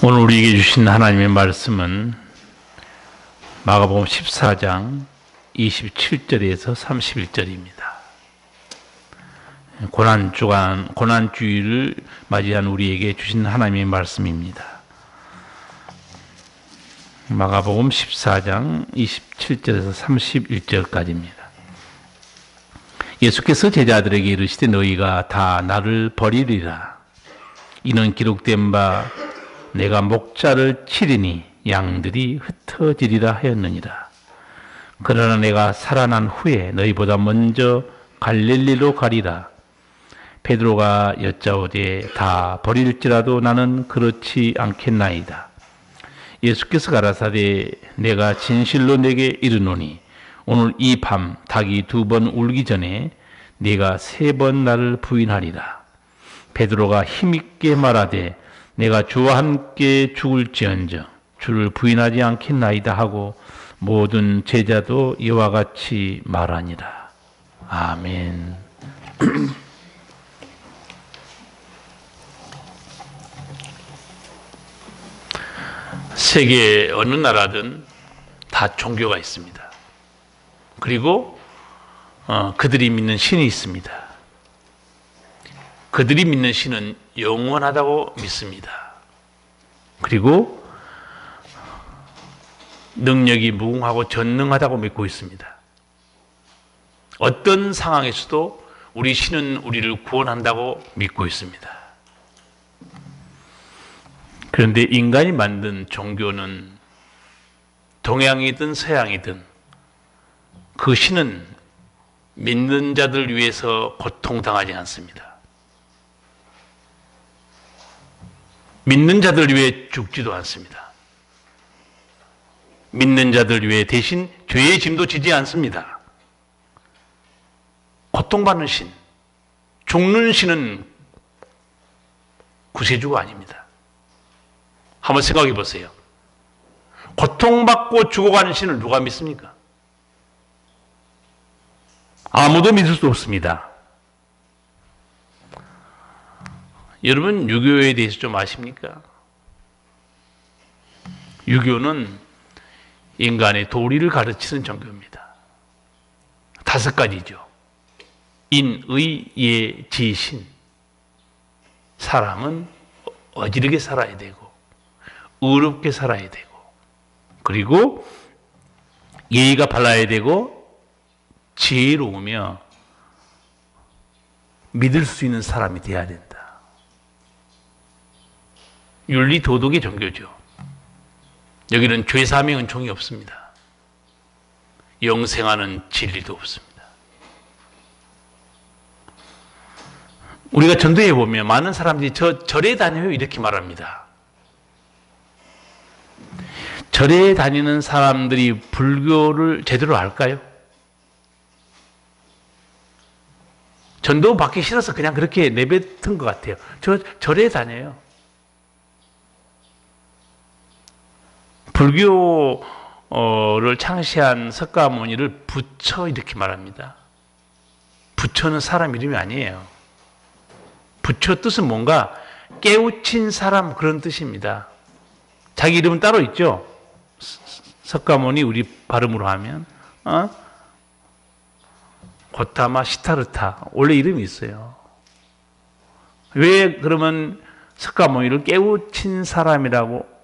오늘 우리에게 주신 하나님의 말씀은 마가복음 14장 27절에서 31절입니다. 고난주의를 맞이한 우리에게 주신 하나님의 말씀입니다. 마가복음 14장 27절에서 31절까지입니다. 예수께서 제자들에게 이르시되 너희가 다 나를 버리리라. 이는 기록된 바 내가 목자를 치리니 양들이 흩어지리라 하였느니라. 그러나 내가 살아난 후에 너희보다 먼저 갈릴리로 가리라. 베드로가 여짜오되 다 버릴지라도 나는 그렇지 않겠나이다. 예수께서 가라사대 내가 진실로 내게 이르노니 오늘 이 밤 닭이 2번 울기 전에 네가 3번 나를 부인하리라. 베드로가 힘있게 말하되 내가 주와 함께 죽을지언정 주를 부인하지 않겠나이다 하고 모든 제자도 이와 같이 말하니라. 아멘. 세계 어느 나라든 다 종교가 있습니다. 그리고 그들이 믿는 신이 있습니다. 그들이 믿는 신은 영원하다고 믿습니다. 그리고 능력이 무궁하고 전능하다고 믿고 있습니다. 어떤 상황에서도 우리 신은 우리를 구원한다고 믿고 있습니다. 그런데 인간이 만든 종교는 동양이든 서양이든 그 신은 믿는 자들 위해서 고통당하지 않습니다. 믿는 자들 위해 죽지도 않습니다. 믿는 자들 위해 대신 죄의 짐도 지지 않습니다. 고통받는 신, 죽는 신은 구세주가 아닙니다. 한번 생각해 보세요. 고통받고 죽어가는 신을 누가 믿습니까? 아무도 믿을 수 없습니다. 여러분 유교에 대해서 좀 아십니까? 유교는 인간의 도리를 가르치는 종교입니다. 5가지죠. 인, 의, 예, 지, 신. 사람은 어지르게 살아야 되고 의롭게 살아야 되고 그리고 예의가 발라야 되고 지혜로우며 믿을 수 있는 사람이 되어야 된다. 윤리 도덕의 종교죠. 여기는 죄사함의 은총이 없습니다. 영생하는 진리도 없습니다. 우리가 전도에 보면 많은 사람들이 절에 다녀요 이렇게 말합니다. 절에 다니는 사람들이 불교를 제대로 알까요? 전도 받기 싫어서 그냥 그렇게 내뱉은 것 같아요. 절에 다녀요. 불교를 창시한 석가모니를 부처 이렇게 말합니다. 부처는 사람 이름이 아니에요. 부처 뜻은 뭔가 깨우친 사람 그런 뜻입니다. 자기 이름은 따로 있죠. 석가모니 우리 발음으로 하면 고타마 시타르타 원래 이름이 있어요. 왜 그러면 석가모니를 깨우친 사람이라고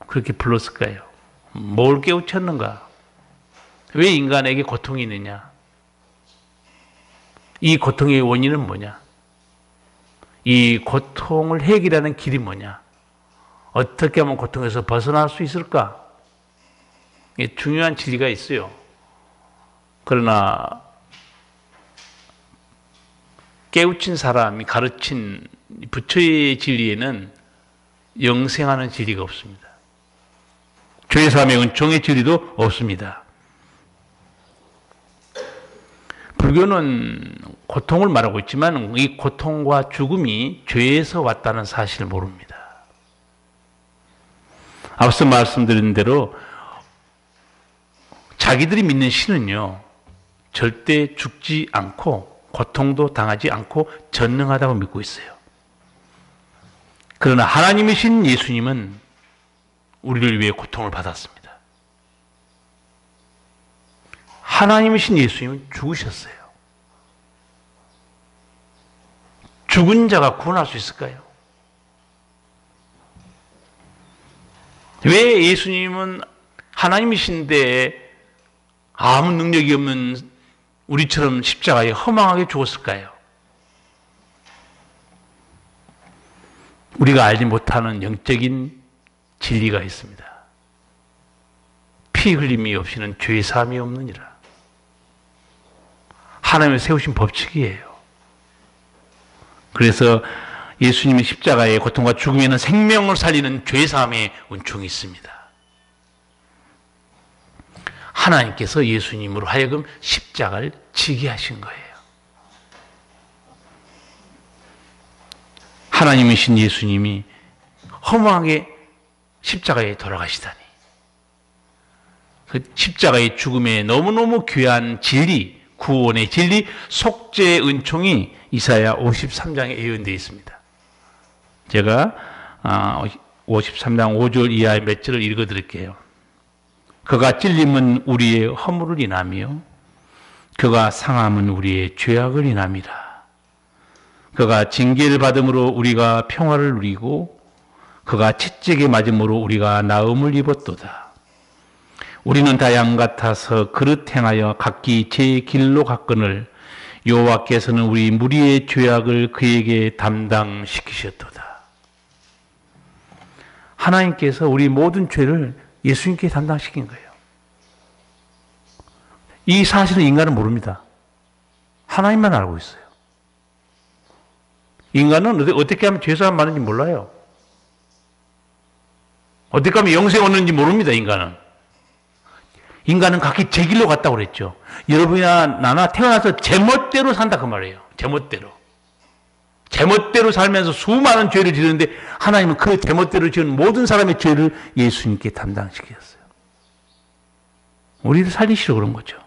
그렇게 불렀을까요? 뭘 깨우쳤는가? 왜 인간에게 고통이 있느냐? 이 고통의 원인은 뭐냐? 이 고통을 해결하는 길이 뭐냐? 어떻게 하면 고통에서 벗어날 수 있을까? 이게 중요한 진리가 있어요. 그러나 깨우친 사람이 가르친 부처의 진리에는 영생하는 진리가 없습니다. 죄사함의 은총의 진리도 없습니다. 불교는 고통을 말하고 있지만 이 고통과 죽음이 죄에서 왔다는 사실을 모릅니다. 앞서 말씀드린 대로 자기들이 믿는 신은요 절대 죽지 않고 고통도 당하지 않고 전능하다고 믿고 있어요. 그러나 하나님이신 예수님은 우리를 위해 고통을 받았습니다. 하나님이신 예수님은 죽으셨어요. 죽은 자가 구원할 수 있을까요? 왜 예수님은 하나님이신데 아무 능력이 없는 우리처럼 십자가에 허망하게 죽었을까요? 우리가 알지 못하는 영적인 진리가 있습니다. 피 흘림이 없이는 죄 사함이 없느니라. 하나님이 세우신 법칙이에요. 그래서 예수님의 십자가의 고통과 죽음에는 생명을 살리는 죄 사함의 은총이 있습니다. 하나님께서 예수님으로 하여금 십자가를 지게 하신 거예요. 하나님이신 예수님이 허무하게 십자가에 돌아가시다니. 그 십자가의 죽음에 너무너무 귀한 진리, 구원의 진리, 속죄의 은총이 이사야 53장에 예언되어 있습니다. 제가 53장 5절 이하의 몇 절을 읽어드릴게요. 그가 찔림은 우리의 허물을 인하며 그가 상함은 우리의 죄악을 인함이라. 그가 징계를 받음으로 우리가 평화를 누리고 그가 채찍에 맞음으로 우리가 나음을 입었도다. 우리는 다 양 같아서 그릇 행하여 각기 제 길로 갔거늘 여호와께서는 우리 무리의 죄악을 그에게 담당시키셨도다. 하나님께서 우리 모든 죄를 예수님께 담당시킨 거예요. 이 사실은 인간은 모릅니다. 하나님만 알고 있어요. 인간은 어떻게 하면 죄사함 받는지 몰라요. 어떻게 하면 영생 얻는지 모릅니다. 인간은 각기 제 길로 갔다고 그랬죠. 여러분이나 나나 태어나서 제멋대로 산다 그 말이에요. 제멋대로 살면서 수많은 죄를 지르는데 하나님은 그 제멋대로 지은 모든 사람의 죄를 예수님께 담당시켰어요. 우리를 살리시려고 그런 거죠.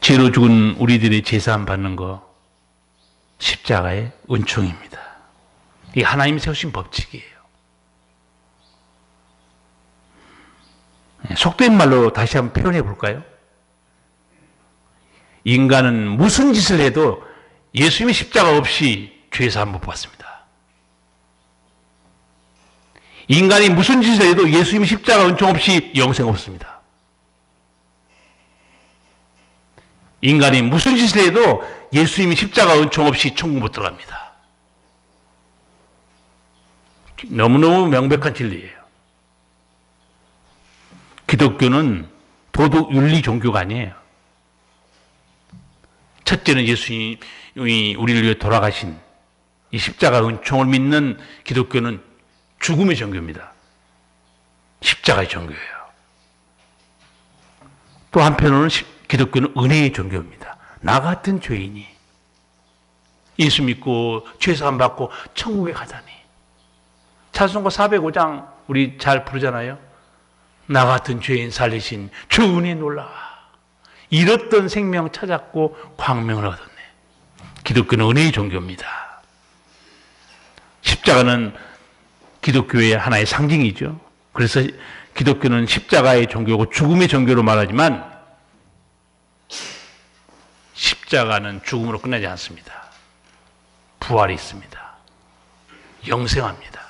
죄로 죽은 우리들의 제사함 받는 거 십자가의 은총입니다. 이게 하나님이 세우신 법칙이에요. 속된 말로 다시 한번 표현해 볼까요? 인간은 무슨 짓을 해도 예수님의 십자가 없이 죄사함 못 받습니다. 인간이 무슨 짓을 해도 예수님의 십자가 은총 없이 영생 없습니다. 인간이 무슨 짓을 해도 예수님의 십자가 은총 없이 천국 못 들어갑니다. 너무너무 명백한 진리예요. 기독교는 도덕 윤리 종교가 아니에요. 첫째는 예수님이 우리를 위해 돌아가신 이 십자가 은총을 믿는 기독교는 죽음의 종교입니다. 십자가의 종교예요. 또 한편으로는 기독교는 은혜의 종교입니다. 나 같은 죄인이 예수 믿고 죄사함 받고 천국에 가다니. 찬송가 405장 우리 잘 부르잖아요. 나 같은 죄인 살리신 주 은혜 놀라워. 잃었던 생명 찾았고 광명을 얻었네. 기독교는 은혜의 종교입니다. 십자가는 기독교의 하나의 상징이죠. 그래서 기독교는 십자가의 종교고 죽음의 종교로 말하지만 십자가는 죽음으로 끝나지 않습니다. 부활이 있습니다. 영생합니다.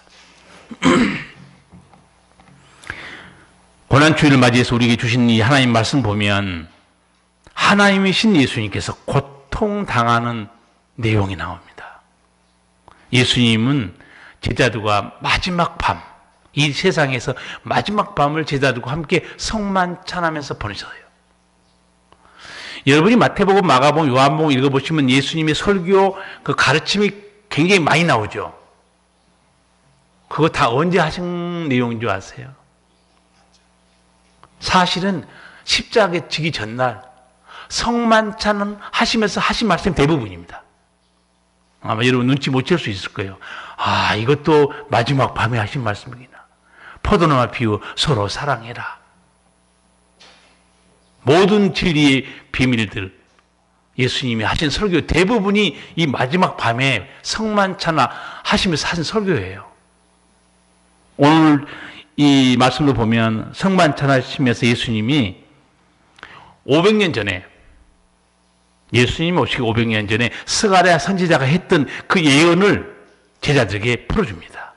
고난주일을 맞이해서 우리에게 주신 이 하나님 말씀 보면 하나님이신 예수님께서 고통당하는 내용이 나옵니다. 예수님은 제자들과 마지막 밤, 이 세상에서 마지막 밤을 제자들과 함께 성만찬하면서 보내셨어요. 여러분이 마태복음, 마가복음, 요한복음 읽어보시면 예수님의 설교 그 가르침이 굉장히 많이 나오죠. 그거 다 언제 하신 내용인 줄 아세요? 사실은 십자가에 지기 전날 성만찬은 하시면서 하신 말씀 대부분입니다. 아마 여러분 눈치 못 챌 수 있을 거예요. 아, 이것도 마지막 밤에 하신 말씀이구나. 포도나무 피우 서로 사랑해라. 모든 진리의 비밀들, 예수님이 하신 설교 대부분이 이 마지막 밤에 성만찬 하시면서 하신 설교예요. 오늘 이 말씀을 보면 성만찬 하시면서 예수님이 500년 전에, 예수님 오시기 500년 전에 스가랴 선지자가 했던 그 예언을 제자들에게 풀어줍니다.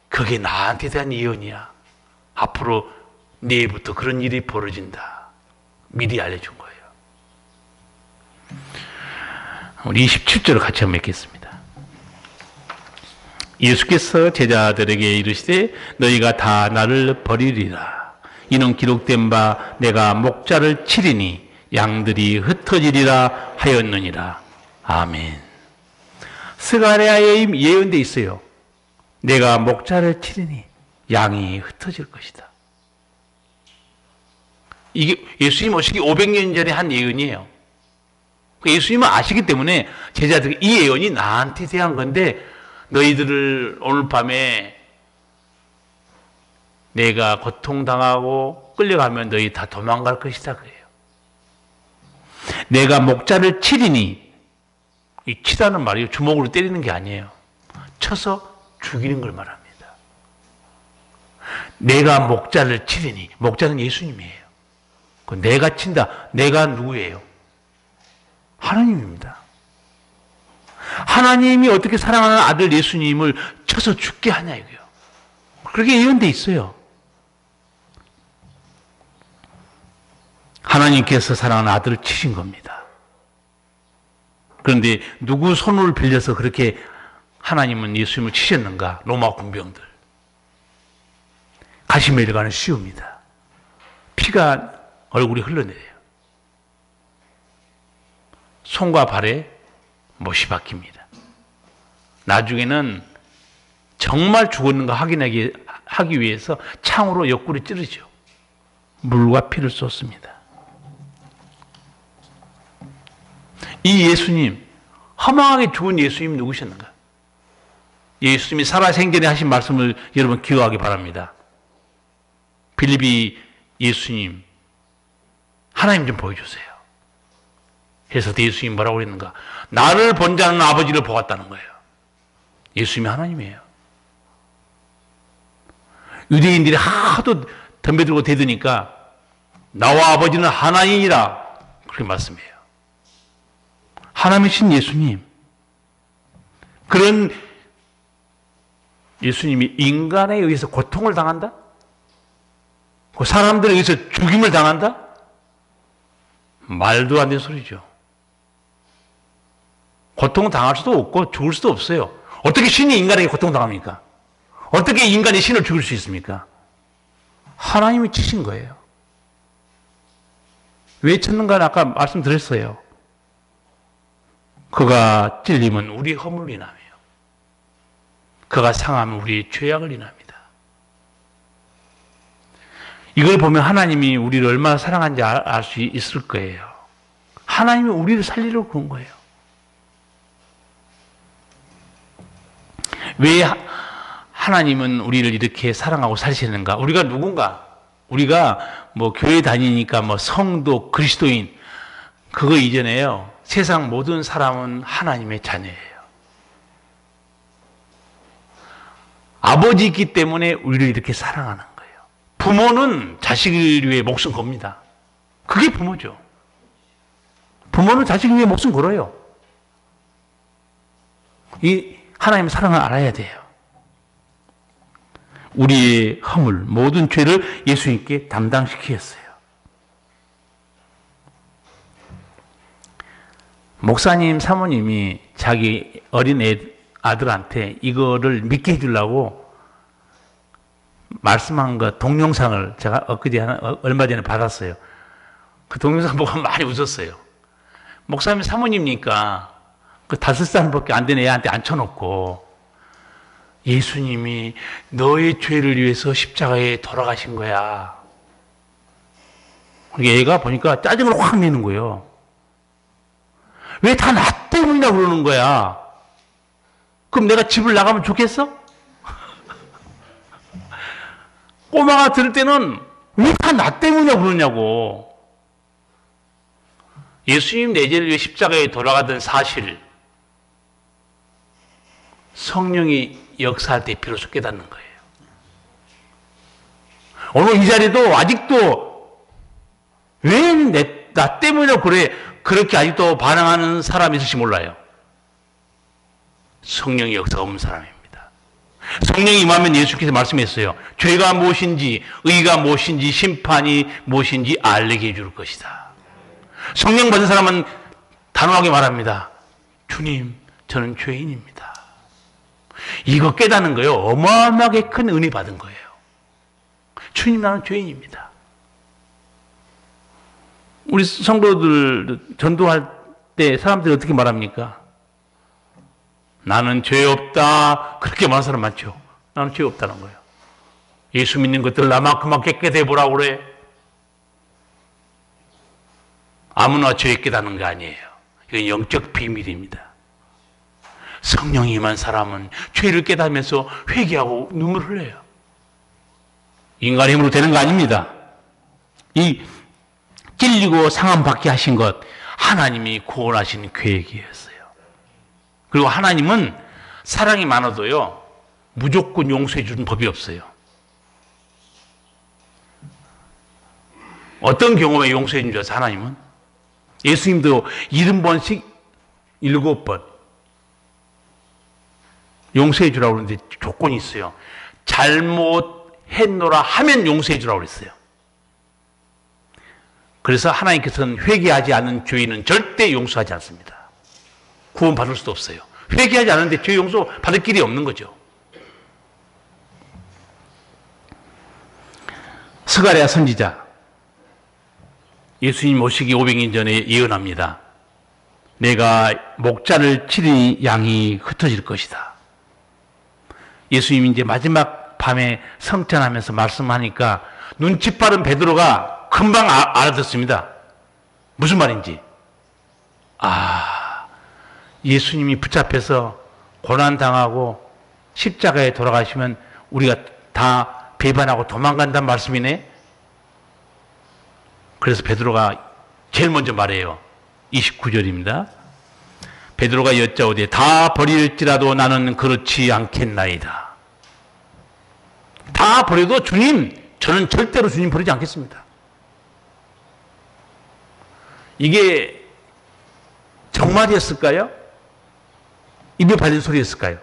그게 나한테 대한 예언이야. 앞으로 내일부터 그런 일이 벌어진다. 미리 알려준 거예요. 우리 27절을 같이 한번 읽겠습니다. 예수께서 제자들에게 이르시되 너희가 다 나를 버리리라. 이는 기록된 바 내가 목자를 치리니 양들이 흩어지리라 하였느니라. 아멘. 스가랴에 예언돼 있어요. 내가 목자를 치리니 양이 흩어질 것이다. 이게 예수님 오시기 500년 전에 한 예언이에요. 예수님은 아시기 때문에 제자들이 이 예언이 나한테 대한 건데 너희들을 오늘 밤에 내가 고통당하고 끌려가면 너희 다 도망갈 것이다 그래요. 내가 목자를 치리니, 이 치다는 말이 주먹으로 때리는 게 아니에요. 쳐서 죽이는 걸 말합니다. 내가 목자를 치리니, 목자는 예수님이에요. 내가 친다. 내가 누구예요? 하나님입니다. 하나님이 어떻게 사랑하는 아들 예수님을 쳐서 죽게 하냐 이거요. 그렇게 예언돼 있어요. 하나님께서 사랑하는 아들을 치신 겁니다. 그런데 누구 손을 빌려서 그렇게 하나님은 예수님을 치셨는가? 로마 군병들. 가시멜가는 씌웁니다. 피가 얼굴이 흘러내려요. 손과 발에 못이 박힙니다. 나중에는 정말 죽었는가 하기 위해서 창으로 옆구리 찌르죠. 물과 피를 쏟습니다. 이 예수님, 허망하게 죽은 예수님 누구셨는가? 예수님이 살아생전에 하신 말씀을 여러분 기억하기 바랍니다. 빌립이 예수님, 하나님 좀 보여주세요. 그래서 예수님이 뭐라고 그랬는가? 나를 본 자는 아버지를 보았다는 거예요. 예수님이 하나님이에요. 유대인들이 하도 덤벼들고 대드니까 나와 아버지는 하나이니라 그렇게 말씀해요. 하나님이신 예수님, 그런 예수님이 인간에 의해서 고통을 당한다? 그 사람들에 의해서 죽임을 당한다? 말도 안 되는 소리죠. 고통을 당할 수도 없고 죽을 수도 없어요. 어떻게 신이 인간에게 고통당합니까? 어떻게 인간이 신을 죽일 수 있습니까? 하나님이 치신 거예요. 왜 쳤는가는 아까 말씀드렸어요. 그가 찔림은 우리 허물을 인하며 그가 상하면 우리 죄악을 인합니다. 이걸 보면 하나님이 우리를 얼마나 사랑하는지 알 수 있을 거예요. 하나님이 우리를 살리려고 그런 거예요. 왜 하나님은 우리를 이렇게 사랑하고 살리시는가? 우리가 누군가? 우리가 뭐 교회 다니니까 뭐 성도, 그리스도인, 그거 이전에요. 세상 모든 사람은 하나님의 자녀예요. 아버지이기 때문에 우리를 이렇게 사랑하는 거예요. 부모는 자식을 위해 목숨 겁니다. 그게 부모죠. 부모는 자식을 위해 목숨 걸어요. 이 하나님의 사랑을 알아야 돼요. 우리의 허물, 모든 죄를 예수님께 담당시키셨어요. 목사님, 사모님이 자기 어린 아들한테 이거를 믿게 해주려고 말씀한 거 동영상을 제가 얼마 전에 받았어요. 그 동영상 보고 많이 웃었어요. 목사님, 사모님이니까 그 5살밖에 안 된 애한테 앉혀놓고 예수님이 너의 죄를 위해서 십자가에 돌아가신 거야. 애가 보니까 짜증을 확 내는 거예요. 왜 다 나 때문이냐 그러는 거야. 그럼 내가 집을 나가면 좋겠어? 꼬마가 들을 때는 왜 다 나 때문이냐 그러냐고. 예수님 내재를 위해 십자가에 돌아가던 사실, 성령이 역사할 때 비로소 깨닫는 거예요. 오늘 이 자리도 아직도 왜 나 때문에 그렇게 아직도 반항하는 사람이 있을지 몰라요. 성령의 역사가 없는 사람입니다. 성령이 임하면 예수께서 말씀했어요. 죄가 무엇인지, 의가 무엇인지, 심판이 무엇인지 알게 해줄 것이다. 성령 받은 사람은 단호하게 말합니다. 주님, 저는 죄인입니다. 이거 깨닫는 거예요. 어마어마하게 큰 은혜 받은 거예요. 주님, 나는 죄인입니다. 우리 성도들 전도할 때 사람들이 어떻게 말합니까? 나는 죄 없다. 그렇게 말하는 사람 많죠. 나는 죄 없다는 거예요. 예수 믿는 것들 나만큼만 깨끗해 보라고 그래. 아무나 죄 깨닫는 거 아니에요. 이건 영적 비밀입니다. 성령이 임한 사람은 죄를 깨닫으면서 회개하고 눈물을 흘려요. 인간의 힘으로 되는 거 아닙니다. 이 찔리고 상함받게 하신 것, 하나님이 구원하신 계획이었어요. 그리고 하나님은 사랑이 많아도요, 무조건 용서해 주는 법이 없어요. 어떤 경우에 용서해 준 줄 아세요, 하나님은? 예수님도 70번씩 7번 용서해 주라고 그러는데 조건이 있어요. 잘못했노라 하면 용서해 주라고 그랬어요. 그래서 하나님께서는 회개하지 않은 죄인은 절대 용서하지 않습니다. 구원 받을 수도 없어요. 회개하지 않는데 죄 용서 받을 길이 없는 거죠. 스가랴 선지자, 예수님 오시기 500년 전에 예언합니다. 내가 목자를 치니 양이 흩어질 것이다. 예수님이 이제 마지막 밤에 성찬하면서 말씀하니까 눈치 빠른 베드로가 금방 알아듣습니다. 무슨 말인지. 예수님이 붙잡혀서 고난당하고 십자가에 돌아가시면 우리가 다 배반하고 도망간다는 말씀이네. 그래서 베드로가 제일 먼저 말해요. 29절입니다. 베드로가 여짜오되 다 버릴지라도 나는 그렇지 않겠나이다. 다 버려도 주님, 저는 절대로 주님 버리지 않겠습니다. 이게 정말이었을까요? 입에 발린 소리였을까요?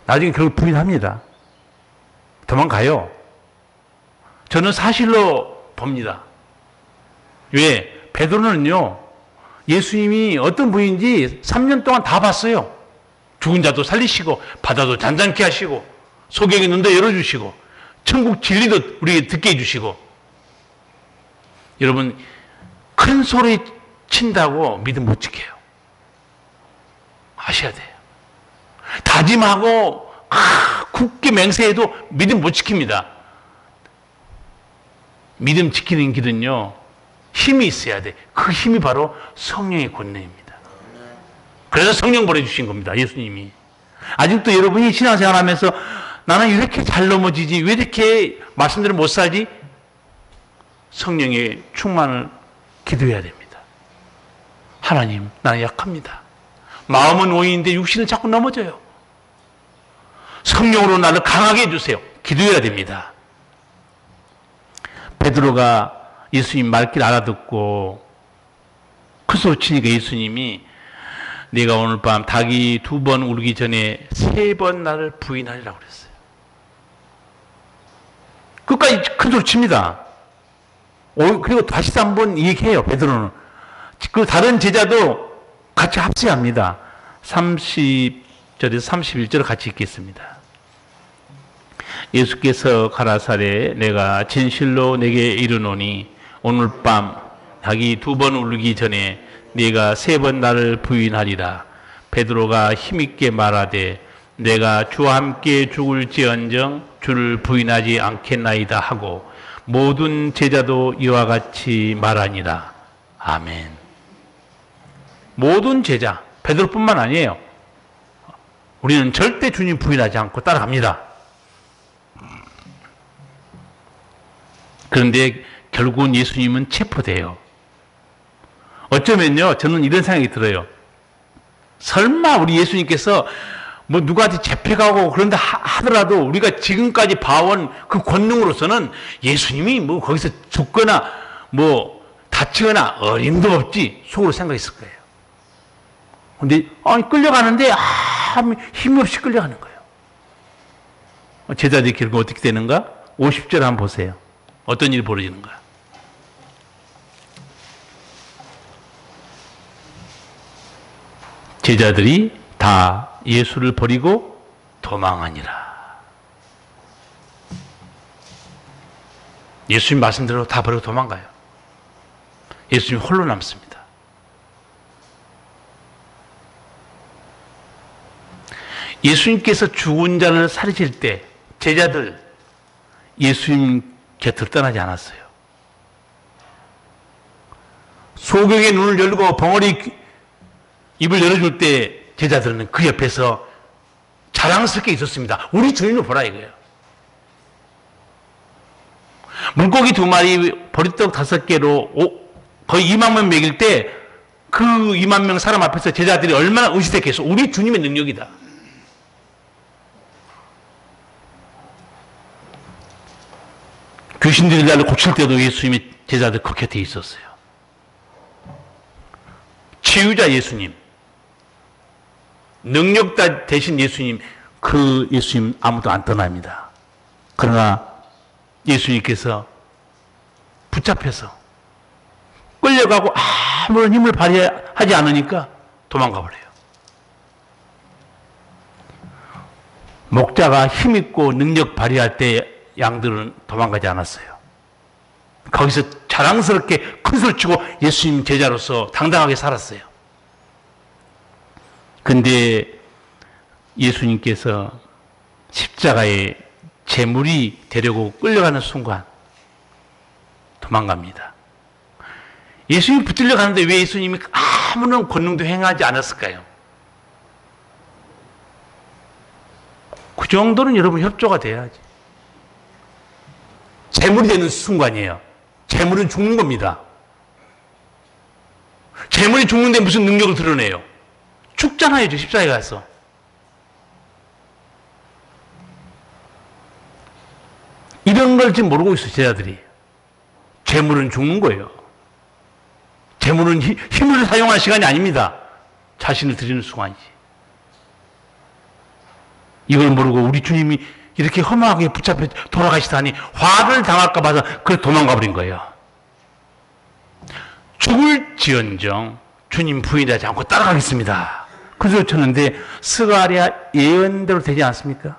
나중에 결국 부인합니다. 도망가요. 저는 사실로 봅니다. 왜? 베드로는요, 예수님이 어떤 분인지 3년 동안 다 봤어요. 죽은 자도 살리시고, 바다도 잔잔케 하시고, 소경의 눈도 열어주시고, 천국 진리도 우리에게 듣게 해주시고. 여러분, 큰 소리 친다고 믿음 못 지켜요. 아셔야 돼요. 다짐하고 굳게 맹세해도 믿음 못 지킵니다. 믿음 지키는 길은요, 힘이 있어야 돼. 그 힘이 바로 성령의 권능입니다. 그래서 성령 보내주신 겁니다. 예수님이. 아직도 여러분이 신앙생활 하면서 나는 이렇게 잘 넘어지지, 왜 이렇게 말씀대로 못 살지? 성령의 충만을 기도해야 됩니다. 하나님, 나는 약합니다. 마음은 오인인데 육신은 자꾸 넘어져요. 성령으로 나를 강하게 해주세요. 기도해야 됩니다. 베드로가 예수님 말길 알아듣고 큰 소리 치니까 예수님이 내가 오늘 밤 닭이 2번 울기 전에 3번 나를 부인하리라고 그랬어요. 끝까지 큰 소리 칩니다. 그리고 다시 3번 얘기해요, 베드로는. 그 다른 제자도 같이 합세합니다. 30절에서 31절을 같이 읽겠습니다. 예수께서 가라사대 내가 진실로 내게 이르노니 오늘 밤 닭이 2번 울기 전에 네가 3번 나를 부인하리라. 베드로가 힘있게 말하되 내가 주와 함께 죽을지언정 주를 부인하지 않겠나이다 하고 모든 제자도 이와 같이 말하니라. 아멘. 모든 제자, 베드로뿐만 아니에요. 우리는 절대 주님 부인하지 않고 따라갑니다. 그런데 결국은 예수님은 체포돼요. 어쩌면요, 저는 이런 생각이 들어요. 설마 우리 예수님께서 뭐 누구한테 잡혀가고 그런다 하더라도 우리가 지금까지 봐온 그 권능으로서는 예수님이 뭐 거기서 죽거나 뭐 다치거나 어림도 없지 속으로 생각했을 거예요. 근데 끌려가는데 힘없이 끌려가는 거예요. 제자들이 결국 어떻게 되는가? 50절 한번 보세요. 어떤 일이 벌어지는가? 제자들이 다 예수를 버리고 도망하니라. 예수님 말씀대로 다 버리고 도망가요. 예수님 홀로 남습니다. 예수님께서 죽은 자를 살리실 때 제자들 예수님 곁을 떠나지 않았어요. 소경의 눈을 열고 벙어리 입을 열어줄 때 제자들은 그 옆에서 자랑스럽게 있었습니다. 우리 주님을 보라 이거예요. 물고기 2마리, 보리떡 5개로 거의 2만 명 먹일 때 그 2만 명 사람 앞에서 제자들이 얼마나 의식했겠어. 우리 주님의 능력이다. 귀신들이 나를 고칠 때도 예수님이 제자들 그 곁에 있었어요. 치유자 예수님, 능력자 대신 예수님, 그 예수님 아무도 안 떠납니다. 그러나 예수님께서 붙잡혀서 끌려가고 아무런 힘을 발휘하지 않으니까 도망가 버려요. 목자가 힘있고 능력 발휘할 때 양들은 도망가지 않았어요. 거기서 자랑스럽게 큰 소리 치고 예수님 제자로서 당당하게 살았어요. 근데 예수님께서 십자가에 제물이 되려고 끌려가는 순간 도망갑니다. 예수님이 붙들려 가는데 왜 예수님이 아무런 권능도 행하지 않았을까요? 그 정도는 여러분 협조가 돼야지. 제물이 되는 순간이에요. 제물은 죽는 겁니다. 제물이 죽는데 무슨 능력을 드러내요? 죽잖아요, 십자가에 가서. 이런 걸 지금 모르고 있어요, 제자들이. 제물은 죽는 거예요. 제물은 힘을 사용할 시간이 아닙니다. 자신을 드리는 순간이지. 이걸 모르고 우리 주님이 이렇게 험하게 붙잡혀 돌아가시다니 화를 당할까 봐서 그래 도망가 버린 거예요. 죽을지언정 주님 부인하지 않고 따라가겠습니다. 그 소리 쳤는데 스가랴 예언대로 되지 않습니까?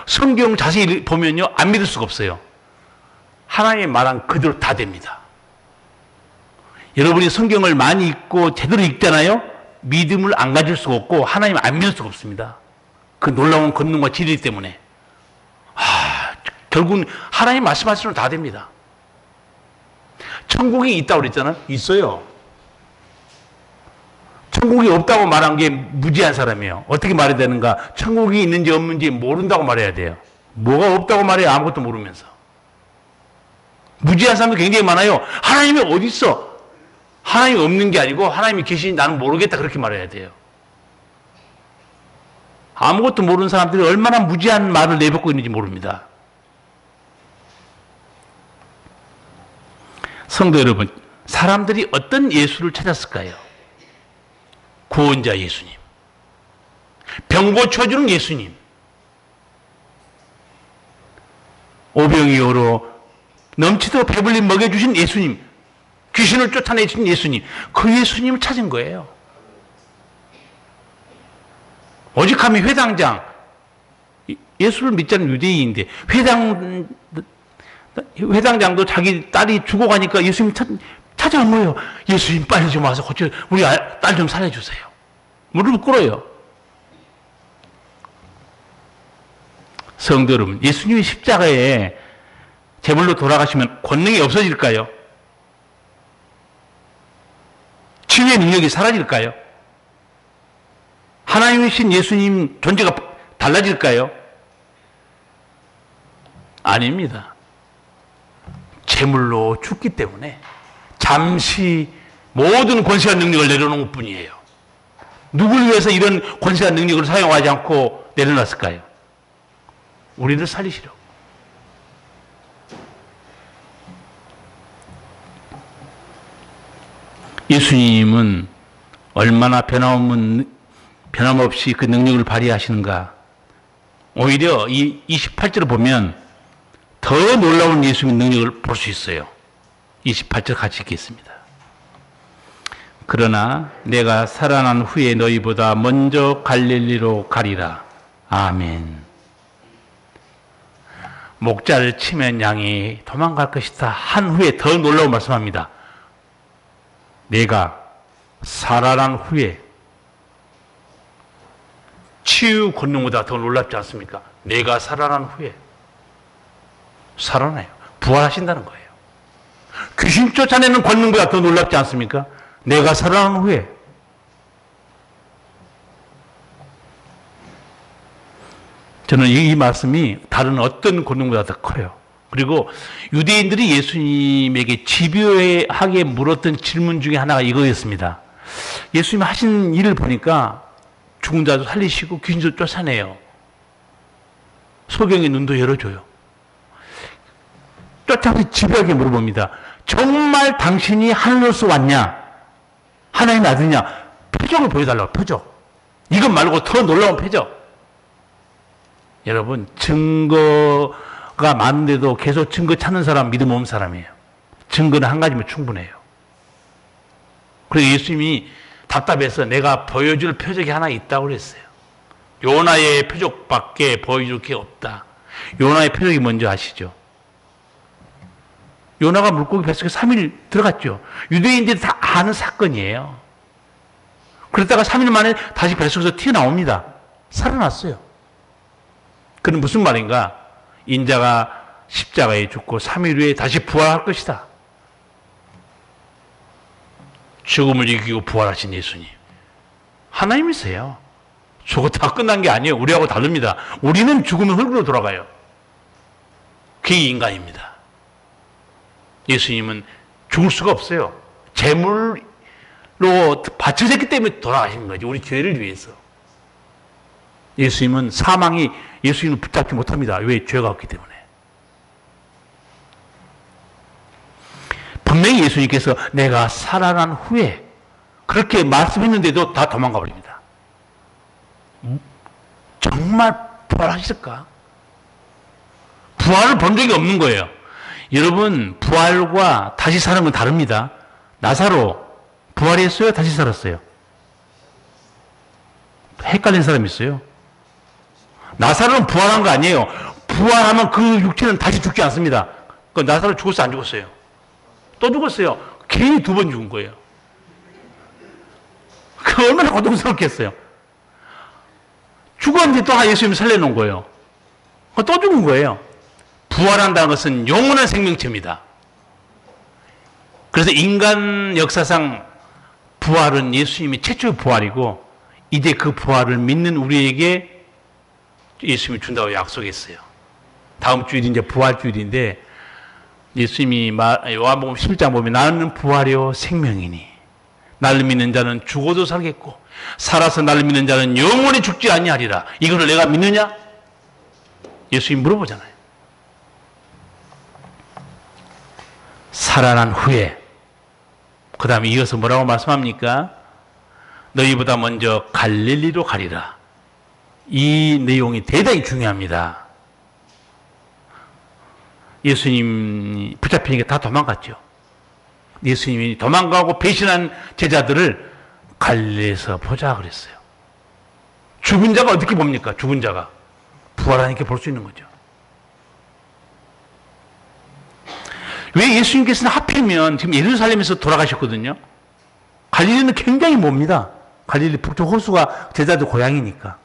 성경 자세히 보면요, 안 믿을 수가 없어요. 하나님의 말한 그대로 다 됩니다. 여러분이 성경을 많이 읽고 제대로 읽잖아요. 믿음을 안 가질 수가 없고 하나님을 안 믿을 수가 없습니다. 그 놀라운 권능과 진리 때문에. 결국은 하나님 말씀하시는 다 됩니다. 천국이 있다고 그랬잖아요. 있어요. 천국이 없다고 말한 게 무지한 사람이에요. 어떻게 말해야 되는가? 천국이 있는지 없는지 모른다고 말해야 돼요. 뭐가 없다고 말해요? 아무것도 모르면서. 무지한 사람도 굉장히 많아요. 하나님이 어디 있어? 하나님이 없는 게 아니고 하나님이 계시니 나는 모르겠다 그렇게 말해야 돼요. 아무것도 모르는 사람들이 얼마나 무지한 말을 내뱉고 있는지 모릅니다. 성도 여러분, 사람들이 어떤 예수를 찾았을까요? 구원자 예수님, 병 고쳐주는 예수님, 오병이어로 넘치도록 배불리 먹여주신 예수님, 귀신을 쫓아내신 예수님, 그 예수님을 찾은 거예요. 오직하면 회당장, 예수를 믿자는 유대인인데 회당장도 자기 딸이 죽어가니까 예수님 찾아온 거예요. 예수님 빨리 좀 와서 고쳐, 우리 딸 좀 살려주세요. 무릎을 꿇어요. 성도 여러분, 예수님이 십자가에 제물로 돌아가시면 권능이 없어질까요? 치유의 능력이 사라질까요? 하나님이신 예수님 존재가 달라질까요? 아닙니다. 제물로 죽기 때문에 잠시 모든 권세와 능력을 내려놓은 것뿐이에요. 누굴 위해서 이런 권세와 능력을 사용하지 않고 내려놨을까요? 우리를 살리시려고. 예수님은 얼마나 변함없이 그 능력을 발휘하시는가. 오히려 이 28절을 보면 더 놀라운 예수님의 능력을 볼 수 있어요. 28절 같이 읽겠습니다. 그러나 내가 살아난 후에 너희보다 먼저 갈릴리로 가리라. 아멘. 목자를 치면 양이 도망갈 것이다 한 후에 더 놀라운 말씀합니다. 내가 살아난 후에, 치유 권능보다 더 놀랍지 않습니까? 내가 살아난 후에 살아나요. 부활하신다는 거예요. 귀신 쫓아내는 권능보다 더 놀랍지 않습니까? 내가 살아난 후에. 저는 이 말씀이 다른 어떤 권능보다 더 커요. 그리고 유대인들이 예수님에게 집요하게 물었던 질문 중에 하나가 이거였습니다. 예수님 하신 일을 보니까 죽은 자도 살리시고 귀신도 쫓아내요. 소경의 눈도 열어줘요. 쫓아서 집요하게 물어봅니다. 정말 당신이 하늘로서 왔냐? 하나님의 아들이냐? 표적을 보여달라고, 표적. 이것 말고 더 놀라운 표적. 여러분, 증거가 많은데도 계속 증거 찾는 사람 믿음 없는 사람이에요. 증거는 한 가지면 충분해요. 그래서 예수님이 답답해서 내가 보여줄 표적이 하나 있다고 그랬어요. 요나의 표적밖에 보여줄 게 없다. 요나의 표적이 뭔지 아시죠? 요나가 물고기 뱃속에 3일 들어갔죠. 유대인들이 다 아는 사건이에요. 그러다가 3일 만에 다시 뱃속에서 튀어나옵니다. 살아났어요. 그건 무슨 말인가? 인자가 십자가에 죽고 3일 후에 다시 부활할 것이다. 죽음을 이기고 부활하신 예수님. 하나님이세요. 저거 다 끝난 게 아니에요. 우리하고 다릅니다. 우리는 죽으면 흙으로 돌아가요. 그게 인간입니다. 예수님은 죽을 수가 없어요. 제물로 바쳐졌기 때문에 돌아가신 거죠. 우리 죄를 위해서. 예수님은 사망이 예수님을 붙잡지 못합니다. 왜? 죄가 없기 때문에. 분명히 예수님께서 내가 살아난 후에 그렇게 말씀했는데도 다 도망가 버립니다. 정말 부활하실까? 부활을 본 적이 없는 거예요. 여러분, 부활과 다시 사는 건 다릅니다. 나사로 부활했어요? 다시 살았어요? 헷갈린 사람 있어요? 나사로는 부활한 거 아니에요. 부활하면 그 육체는 다시 죽지 않습니다. 그 나사로 죽었어요? 안 죽었어요? 또 죽었어요. 괜히 2번 죽은 거예요. 그 얼마나 고통스럽겠어요. 죽었는데 또 예수님이 살려놓은 거예요. 또 죽은 거예요. 부활한다는 것은 영원한 생명체입니다. 그래서 인간 역사상 부활은 예수님이 최초의 부활이고 이제 그 부활을 믿는 우리에게 예수님이 준다고 약속했어요. 다음 주일이 이제 부활주일인데 예수님이 요한복음 11장 보면 나는 부활이요 생명이니 나를 믿는 자는 죽어도 살겠고 살아서 나를 믿는 자는 영원히 죽지 아니하리라. 이거를 내가 믿느냐? 예수님이 물어보잖아요. 살아난 후에 그 다음에 이어서 뭐라고 말씀합니까? 너희보다 먼저 갈릴리로 가리라. 이 내용이 대단히 중요합니다. 예수님이 붙잡히니까 다 도망갔죠. 예수님이 도망가고 배신한 제자들을 갈릴리에서 보자 그랬어요. 죽은 자가 어떻게 봅니까? 죽은 자가 부활하니까 볼 수 있는 거죠. 왜 예수님께서는 하필이면 지금 예루살렘에서 돌아가셨거든요. 갈릴리는 굉장히 멉니다. 갈릴리 북쪽 호수가 제자들 고향이니까.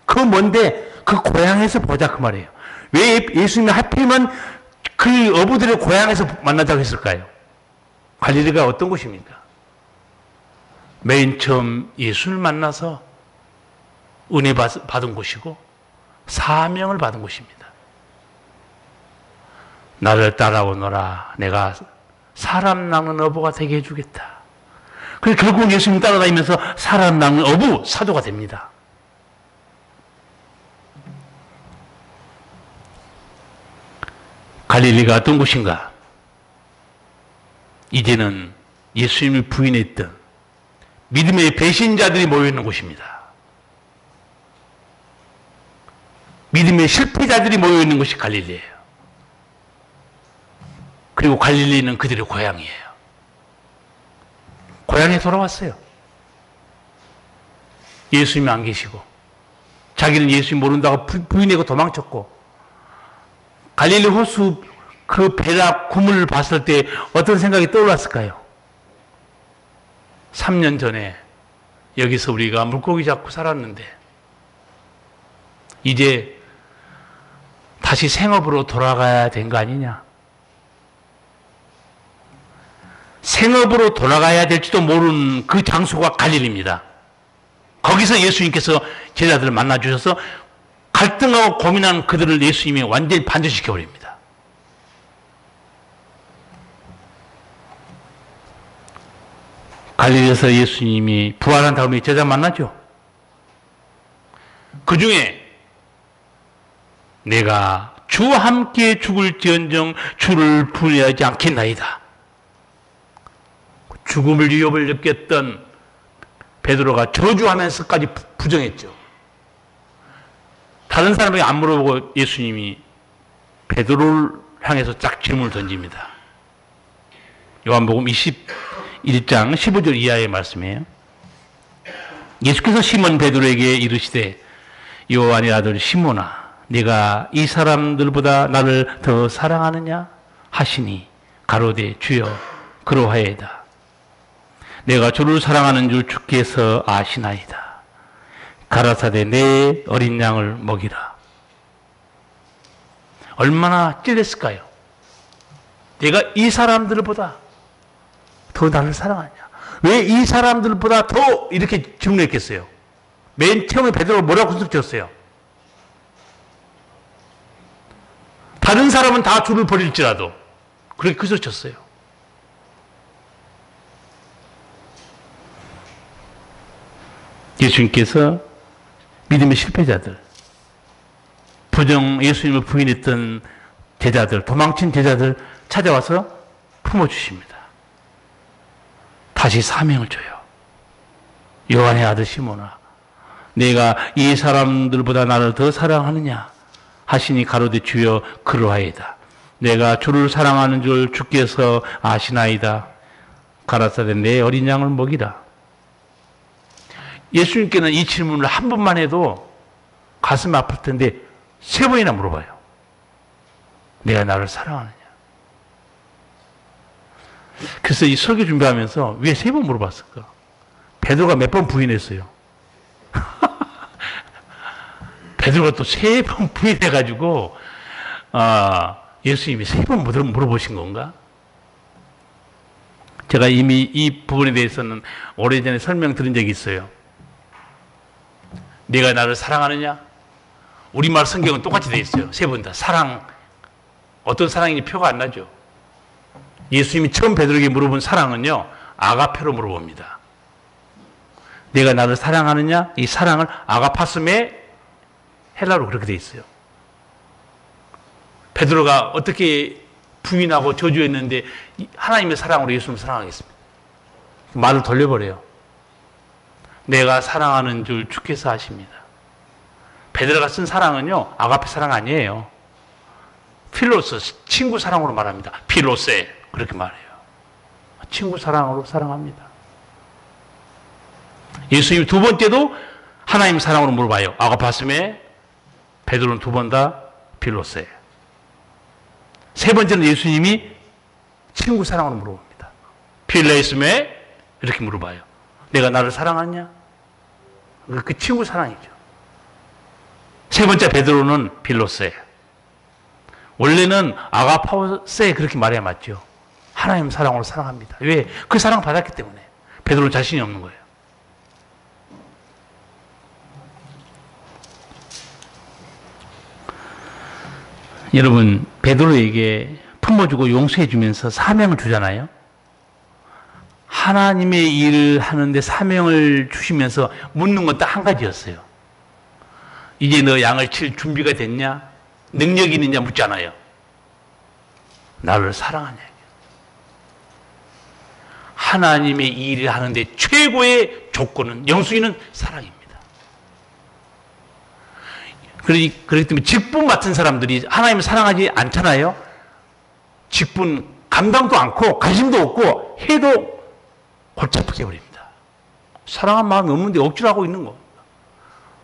그 뭔데 그 고향에서 보자 그 말이에요. 왜 예수님이 하필이면 그 어부들의 고향에서 만나자고 했을까요? 갈릴리가 어떤 곳입니까? 맨 처음 예수를 만나서 은혜 받은 곳이고 사명을 받은 곳입니다. 나를 따라오너라. 내가 사람 낚는 어부가 되게 해주겠다. 그래서 결국 예수님 따라다니면서 사람 낚는 어부, 사도가 됩니다. 갈릴리가 어떤 곳인가? 이제는 예수님을 부인했던 믿음의 배신자들이 모여있는 곳입니다. 믿음의 실패자들이 모여있는 곳이 갈릴리예요. 그리고 갈릴리는 그들의 고향이에요. 고향에 돌아왔어요. 예수님이 안 계시고 자기는 예수님 모른다고 부인하고 도망쳤고, 갈릴리 호수 그 배락 구물을 봤을 때 어떤 생각이 떠올랐을까요? 3년 전에 여기서 우리가 물고기 잡고 살았는데 이제 다시 생업으로 돌아가야 된 거 아니냐? 생업으로 돌아가야 될지도 모르는 그 장소가 갈릴리입니다. 거기서 예수님께서 제자들을 만나 주셔서 갈등하고 고민하는 그들을 예수님이 완전히 반전시켜 버립니다. 갈릴리에서 예수님이 부활한 다음에 제자 만나죠. 그 중에 내가 주와 함께 죽을지언정 주를 분리하지 않겠나이다. 죽음을 위협을 느꼈던 베드로가 저주하면서까지 부정했죠. 다른 사람에게 안 물어보고 예수님이 베드로를 향해서 딱 질문을 던집니다. 요한복음 21장 15절 이하의 말씀이에요. 예수께서 시몬 베드로에게 이르시되 요한의 아들 시몬아, 네가 이 사람들보다 나를 더 사랑하느냐 하시니 가로되 주여 그러하이다. 내가 주를 사랑하는 줄 주께서 아시나이다. 가라사대 내 어린 양을 먹이라. 얼마나 찔렸을까요? 내가 이 사람들보다 더 나를 사랑하냐? 왜 이 사람들보다 더 이렇게 질문했겠어요? 맨 처음에 베드로가 뭐라고 군속졌어요? 다른 사람은 다 주를 버릴지라도 그렇게 군속졌어요. 예수님께서 믿음의 실패자들, 예수님을 부인했던 제자들, 도망친 제자들 찾아와서 품어주십니다. 다시 사명을 줘요. 요한의 아들 시몬아, 내가 이 사람들보다 나를 더 사랑하느냐 하시니 가로되 주여 그러하이다. 내가 주를 사랑하는 줄 주께서 아시나이다. 가라사대 내 어린 양을 먹이라. 예수님께는 이 질문을 한 번만 해도 가슴이 아플 텐데 3번이나 물어봐요. 내가 나를 사랑하느냐. 그래서 이 설교 준비하면서 왜 3번 물어봤을까? 베드로가 몇 번 부인했어요. 베드로가 또 3번 부인해가지고 예수님이 3번 물어보신 건가? 제가 이미 이 부분에 대해서는 오래전에 설명드린 적이 있어요. 네가 나를 사랑하느냐? 우리말 성경은 똑같이 되어 있어요. 3번 다. 사랑, 어떤 사랑인지 표가 안 나죠. 예수님이 처음 베드로에게 물어본 사랑은요, 아가페로 물어봅니다. 네가 나를 사랑하느냐? 이 사랑을 아가파스메, 헬라로 그렇게 되어 있어요. 베드로가 어떻게 부인하고 저주했는데 하나님의 사랑으로 예수님을 사랑하겠습니다. 말을 돌려버려요. 내가 사랑하는 줄 주께서 아십니다. 베드로가 쓴 사랑은요, 아가페 사랑 아니에요. 필로스, 친구 사랑으로 말합니다. 필로세, 그렇게 말해요. 친구 사랑으로 사랑합니다. 예수님이 2번째도 하나님 사랑으로 물어봐요. 아가파스메, 베드로는 2번 다 필로세. 3번째는 예수님이 친구 사랑으로 물어봅니다. 필레이스메, 이렇게 물어봐요. 내가 나를 사랑하냐? 그 친구 사랑이죠. 3번째 베드로는 필로세. 원래는 아가파오세 그렇게 말해야 맞죠. 하나님 사랑으로 사랑합니다. 왜? 그 사랑 받았기 때문에. 베드로는 자신이 없는 거예요. 여러분, 베드로에게 품어주고 용서해주면서 사명을 주잖아요. 하나님의 일을 하는데 사명을 주시면서 묻는 건 딱 한 가지였어요. 이제 너 양을 칠 준비가 됐냐? 능력이 있느냐 묻잖아요. 나를 사랑하냐. 하나님의 일을 하는데 최고의 조건은, 영수이는 사랑입니다. 그렇기 때문에 직분 맡은 사람들이 하나님을 사랑하지 않잖아요. 직분 감당도 않고 관심도 없고 해도 골치 아프게 해버립니다. 사랑한 마음이 없는데 억지로 하고 있는 거.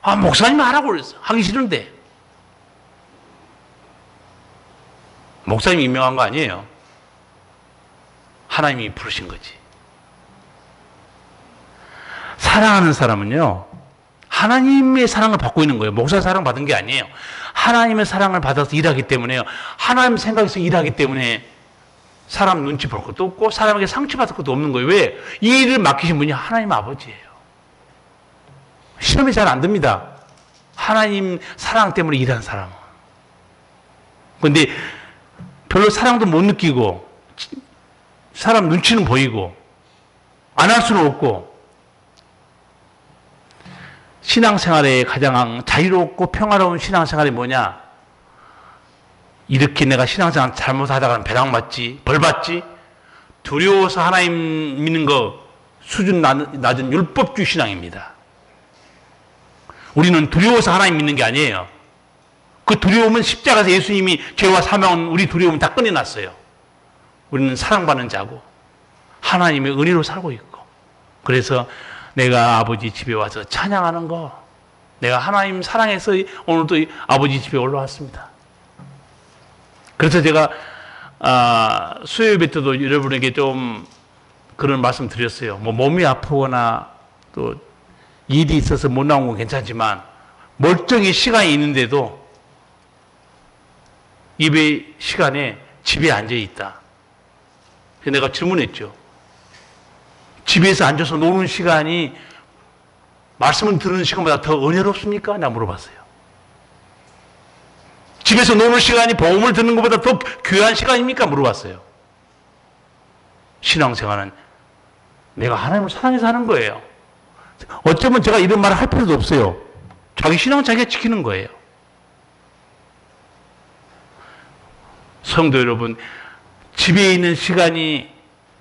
아, 목사님이 하라고 그랬어. 하기 싫은데. 목사님이 임명한 거 아니에요. 하나님이 부르신 거지. 사랑하는 사람은요, 하나님의 사랑을 받고 있는 거예요. 목사 사랑 받은 게 아니에요. 하나님의 사랑을 받아서 일하기 때문에요. 하나님 생각에서 일하기 때문에 사람 눈치 볼 것도 없고 사람에게 상처받을 것도 없는 거예요. 왜? 이 일을 맡기신 분이 하나님 아버지예요. 시험이 잘 안 듭니다. 하나님 사랑 때문에 일하는 사람은. 그런데 별로 사랑도 못 느끼고 사람 눈치는 보이고 안 할 수는 없고, 신앙생활의 가장 자유롭고 평화로운 신앙생활이 뭐냐? 이렇게 내가 신앙생활 잘못하다가는 배당받지, 벌받지, 두려워서 하나님 믿는 거 수준 낮은 율법주의 신앙입니다. 우리는 두려워서 하나님 믿는 게 아니에요. 그 두려움은 십자가에서 예수님이 죄와 사망은 우리 두려움을 다 꺼내놨어요. 우리는 사랑받는 자고 하나님의 은혜로 살고 있고, 그래서 내가 아버지 집에 와서 찬양하는 거, 내가 하나님 사랑해서 오늘도 아버지 집에 올라왔습니다. 그래서 제가 수요예배 때도 여러분에게 좀 그런 말씀 드렸어요. 뭐 몸이 아프거나 또 일이 있어서 못 나온 건 괜찮지만 멀쩡히 시간이 있는데도 예배 시간에 집에 앉아 있다. 그래서 내가 질문했죠. 집에서 앉아서 노는 시간이 말씀을 듣는 시간보다 더 은혜롭습니까? 내가 물어봤어요. 집에서 노는 시간이 복음을 듣는 것보다 더 귀한 시간입니까? 물어봤어요. 신앙생활은 내가 하나님을 사랑해서 하는 거예요. 어쩌면 제가 이런 말을 할 필요도 없어요. 자기 신앙은 자기가 지키는 거예요. 성도 여러분, 집에 있는 시간이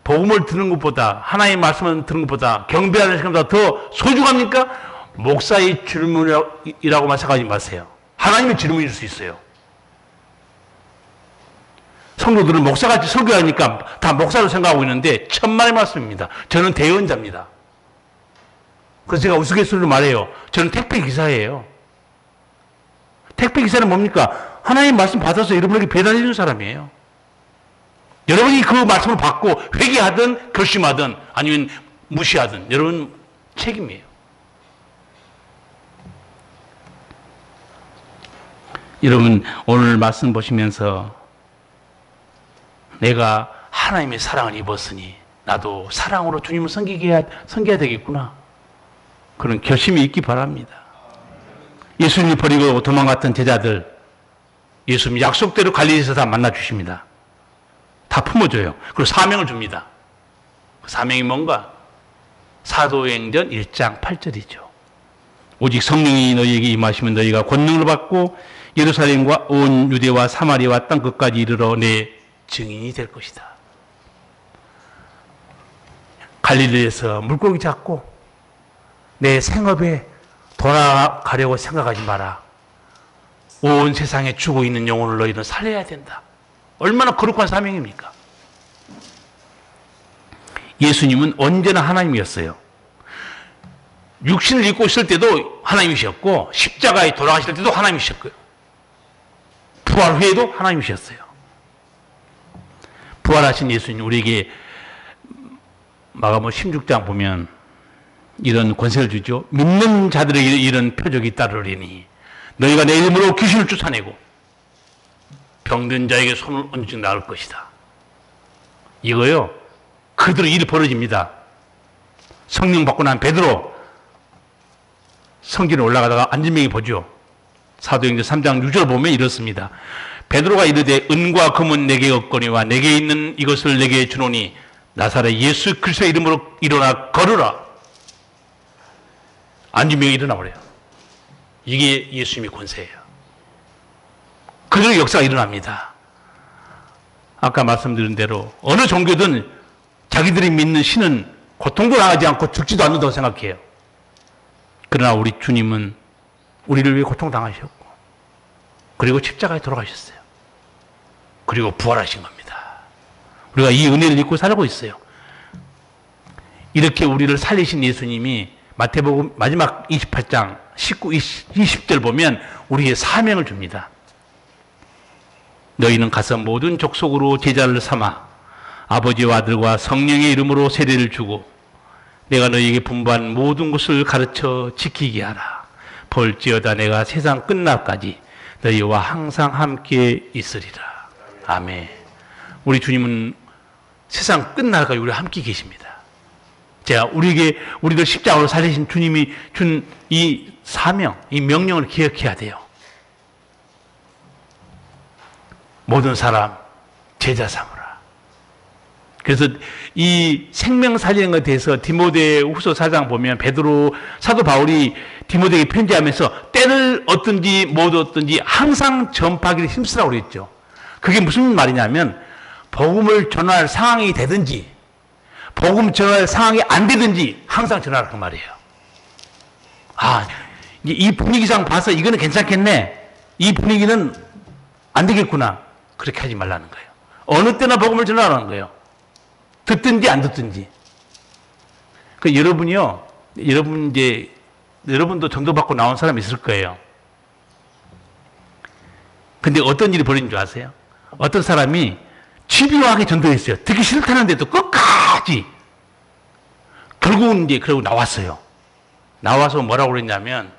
복음을 듣는 것보다, 하나님의 말씀을 듣는 것보다, 경배하는 시간보다 더 소중합니까? 목사의 질문이라고만 생각하지 마세요. 하나님의 질문일 수 있어요. 성도들은 목사같이 설교하니까 다 목사로 생각하고 있는데 천만의 말씀입니다. 저는 대언자입니다. 그래서 제가 우스갯소리로 말해요. 저는 택배기사예요. 택배기사는 뭡니까? 하나님의 말씀 받아서 여러분에게 배달해 주는 사람이에요. 여러분이 그 말씀을 받고 회개하든 결심하든 아니면 무시하든 여러분 책임이에요. 여러분 오늘 말씀 보시면서 내가 하나님의 사랑을 입었으니 나도 사랑으로 주님을 섬겨야 되겠구나. 그런 결심이 있기 바랍니다. 예수님이 버리고 도망갔던 제자들, 예수님 약속대로 갈릴리에서 다 만나주십니다. 다 품어줘요. 그리고 사명을 줍니다. 그 사명이 뭔가? 사도행전 1장 8절이죠. 오직 성령이 너희에게 임하시면 너희가 권능을 받고 예루살렘과 온 유대와 사마리아와 땅끝까지 이르러 내 증인이 될 것이다. 갈릴리에서 물고기 잡고 내 생업에 돌아가려고 생각하지 마라. 온 세상에 죽어 있는 영혼을 너희는 살려야 된다. 얼마나 거룩한 사명입니까? 예수님은 언제나 하나님이었어요. 육신을 입고 있을 때도 하나님이셨고 십자가에 돌아가실 때도 하나님이셨고요. 부활 후에도 하나님이셨어요. 부활하신 예수님, 우리에게 마가복음 16장 보면 이런 권세를 주죠. 믿는 자들에게 이런 표적이 따르리니 너희가 내 이름으로 귀신을 쫓아내고 병든 자에게 손을 얹어 나을 것이다. 이거요, 그대로 일이 벌어집니다. 성령 받고 난 베드로 성전에 올라가다가 안진병이 보죠. 사도행전 3장 6절 보면 이렇습니다. 베드로가 이르되 은과 금은 내게 없거니와 내게 있는 이것을 내게 주노니 나사렛 예수 그리스도의 이름으로 일어나 걸으라. 앉으며 일어나 버려요. 이게 예수님의 권세예요. 그대로 역사가 일어납니다. 아까 말씀드린 대로 어느 종교든 자기들이 믿는 신은 고통도 당하지 않고 죽지도 않는다고 생각해요. 그러나 우리 주님은 우리를 위해 고통당하셨고 그리고 십자가에 돌아가셨어요. 그리고 부활하신 겁니다. 우리가 이 은혜를 입고 살고 있어요. 이렇게 우리를 살리신 예수님이 마태복음 마지막 28장 19, 20절 보면 우리의 사명을 줍니다. 너희는 가서 모든 족속으로 제자를 삼아 아버지와 아들과 성령의 이름으로 세례를 주고 내가 너희에게 분부한 모든 것을 가르쳐 지키게 하라. 볼지어다 내가 세상 끝날까지 너희와 항상 함께 있으리라. 아멘. 우리 주님은 세상 끝날까지 우리와 함께 계십니다. 제가 우리를 십자가로 살리신 주님이 준 이 사명, 이 명령을 기억해야 돼요. 모든 사람 제자 삼으라. 그래서 이 생명 살리는 것에 대해서 디모데후서 4장 보면 베드로 사도 바울이 디모데에게 편지하면서 때를 얻든지 못 얻든지 항상 전파하기를 힘쓰라고 그랬죠. 그게 무슨 말이냐면 복음을 전할 상황이 되든지 복음 전할 상황이 안 되든지 항상 전하라 그 말이에요. 아, 이 분위기상 봐서 이거는 괜찮겠네. 이 분위기는 안 되겠구나. 그렇게 하지 말라는 거예요. 어느 때나 복음을 전하라는 거예요. 듣든지 안 듣든지. 그 여러분이요, 여러분도 전도받고 나온 사람이 있을 거예요. 근데 어떤 일이 벌어진 줄 아세요? 어떤 사람이 집요하게 전도했어요. 듣기 싫다는데도 끝까지. 결국은 이제 그러고 나왔어요. 나와서 뭐라고 그랬냐면,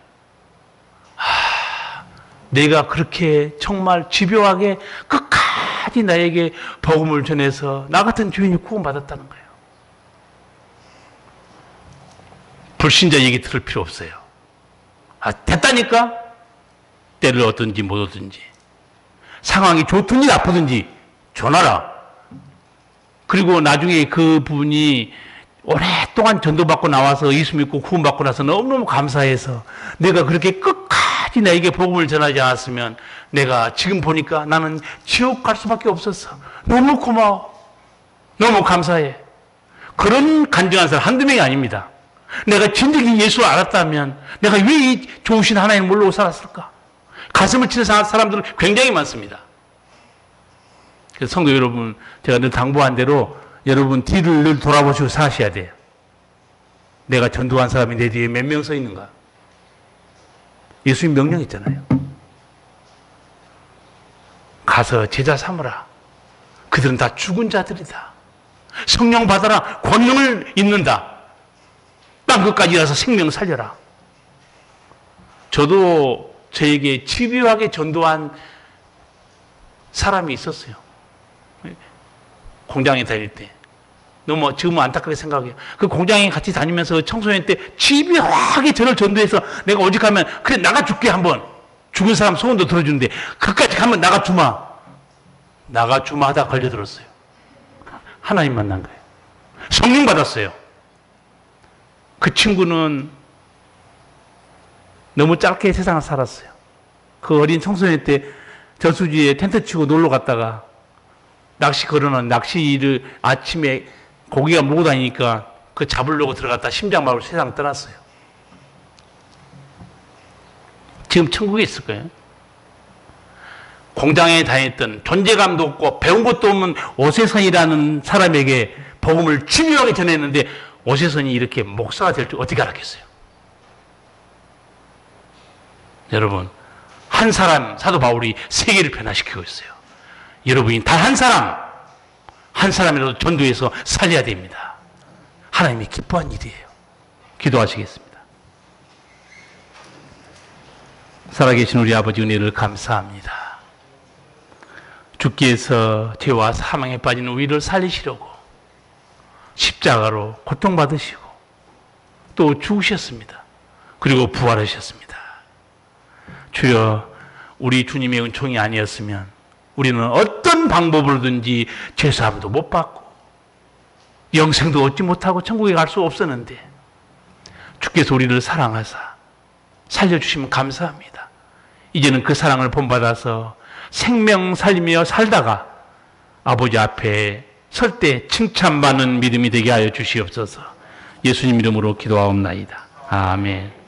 내가 그렇게 정말 집요하게 끝까지 나에게 복음을 전해서 나 같은 주인이 구원받았다는 거예요. 불신자 얘기 들을 필요 없어요. 됐다니까? 때를 얻든지 못 얻든지. 상황이 좋든지 나쁘든지 전하라. 그리고 나중에 그 분이 오랫동안 전도받고 나와서 예수 믿고 구원받고 나서 너무너무 감사해서 내가 그렇게 끝까지 나에게 복음을 전하지 않았으면 내가 지금 보니까 나는 지옥 갈 수밖에 없었어. 너무 고마워. 너무 감사해. 그런 간증한 사람 한두 명이 아닙니다. 내가 진정히 예수를 알았다면 내가 왜 이 좋으신 하나님을 모르고 살았을까? 가슴을 치는 사람들은 굉장히 많습니다. 그래서 성도 여러분, 제가 늘 당부한 대로 여러분 뒤를 늘 돌아보시고 사셔야 돼요. 내가 전도한 사람이 내 뒤에 몇 명 서 있는가? 예수님 명령했잖아요. 가서 제자 삼으라. 그들은 다 죽은 자들이다. 성령 받아라. 권능을 입는다. 땅 끝까지 가서 생명 살려라. 저도 저에게 집요하게 전도한 사람이 있었어요. 공장에 다닐 때. 너무 지금은 안타깝게 생각해요. 그 공장에 같이 다니면서 청소년 때 집요하게 저를 전도해서 내가 오직하면 그래 나가줄게 한번. 죽은 사람 소원도 들어주는데 그까지 가면 나가주마. 나가주마 하다 걸려들었어요. 하나님 만난 거예요. 성령 받았어요. 그 친구는 너무 짧게 세상을 살았어요. 그 어린 청소년 때 저수지에 텐트 치고 놀러 갔다가 낚시 걸어놓은 낚시를 아침에 고기가 몰고 다니니까 그 잡으려고 들어갔다 심장 마비로 세상 떠났어요. 지금 천국에 있을 거예요. 공장에 다녔던 존재감도 없고 배운 것도 없는 오세선이라는 사람에게 복음을 집요하게 전했는데 오세선이 이렇게 목사가 될 줄 어떻게 알았겠어요? 여러분, 한 사람 사도 바울이 세계를 변화시키고 있어요. 여러분이 단 한 사람이라도 전도해서 살려야 됩니다. 하나님이 기뻐한 일이에요. 기도하시겠습니다. 살아계신 우리 아버지 은혜를 감사합니다. 주께서 죄와 사망에 빠진 우리를 살리시려고 십자가로 고통받으시고 또 죽으셨습니다. 그리고 부활하셨습니다. 주여, 우리 주님의 은총이 아니었으면 우리는 어떤 방법으로든지 죄사함도 못 받고 영생도 얻지 못하고 천국에 갈 수 없었는데 주께서 우리를 사랑하사 살려주시면 감사합니다. 이제는 그 사랑을 본받아서 생명 살리며 살다가 아버지 앞에 설 때 칭찬받는 믿음이 되게 하여 주시옵소서. 예수님 이름으로 기도하옵나이다. 아멘.